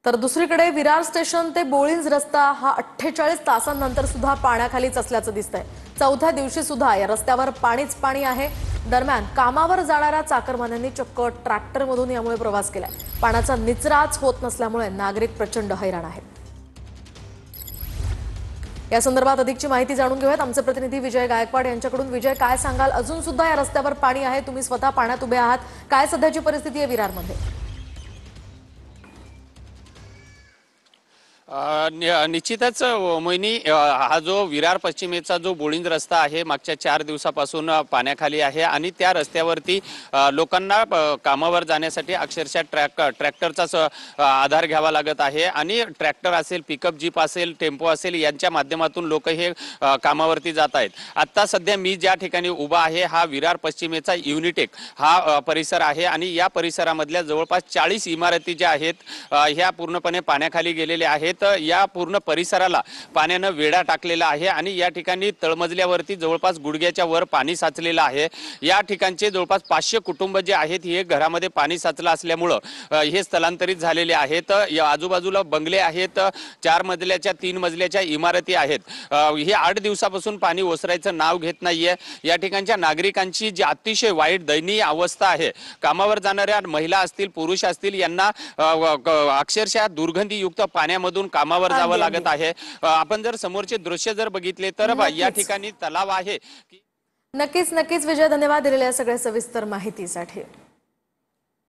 तर दुसरीकडे विरार स्टेशन ते बोळिंज रस्ता हा 48 तासांनंतर सुद्धा पाण्याखालीच असल्याचं दिसतंय। चौथ्या दिवशी सुद्धा या रस्त्यावर पाणीच पाणी आहे। दरम्यान कामावर जाणाऱ्या चाकरमान्यांनी चक्क ट्रॅक्टरमधून यामुळे प्रवास केलाय। पाण्याचा निचराच होत नसल्यामुळे नागरिक प्रचंड हैराण आहेत। या संदर्भात अधिकची माहिती जाणून घेऊयात आमचे प्रतिनिधी विजय गायकवाड यांच्याकडून। विजय, काय सांगाल? अजून सुद्धा या रस्त्यावर पाणी आहे, तुम्ही स्वतः पाण्यात उभे आहात, काय सध्याची परिस्थिती आहे विरारमध्ये? निश्चितच मोहिनी, हा जो विरार पश्चिमेचा जो बोळिंज रस्ता आहे मागच्या 4 दिवसापासून पाण्याखाली आहे आणि त्या रस्त्यावरती लोकांना कामावर जाण्यासाठी अक्षरशः ट्रॅक्टरचाच आधार घ्यावा लागत आहे आणि ट्रॅक्टर असेल, पिकअप जीप असेल, टेम्पो असेल यांच्या माध्यमातून लोक हे कामावरती जात आहेत। आता सध्या मी ज्या ठिकाणी उभा आहे हा विरार पश्चिमेचा युनिटेक हा परिसर आहे आणि या परिसरामधल्या जवळपास 40 इमारती ज्या आहेत ह्या पूर्णपणे पाण्याखाली गेलेल्या आहेत। या पूर्ण परिसराला पाण्याने वेढा टाकलेला आहे आणि या ठिकाणी तळमजल्यावरती जवळपास गुडघ्याच्या वर पाणी साचलेलं आहे। या ठिकाणचे जवळपास 500 कुटुंब जे आहेत हे घरामध्ये पाणी साचलं असल्यामुळे हे स्थलांतरित झालेले आहेत। या आजूबाजूला बंगले आहेत, 4 मजल्याच्या 3 मजल्याच्या इमारती आहेत। हे 8 दिवसापासून पाणी ओसरायचं नाव घेत नाहीये। या ठिकाणच्या नागरिकांची जी अतिशय वाईट दयनीय अवस्था आहे, कामावर जाणाऱ्या महिला असतील, पुरुष असतील यांना अक्षरशः दुर्गंधीयुक्त पाण्यामधून कामावर जावं लागत आहे। आपण जर समोरचे दृश्य जर बघितले तर या ठिकाणी तलाव आहे। नक्कीच विजय, धन्यवाद दिलेल्या सगळ्या सविस्तर माहितीसाठी।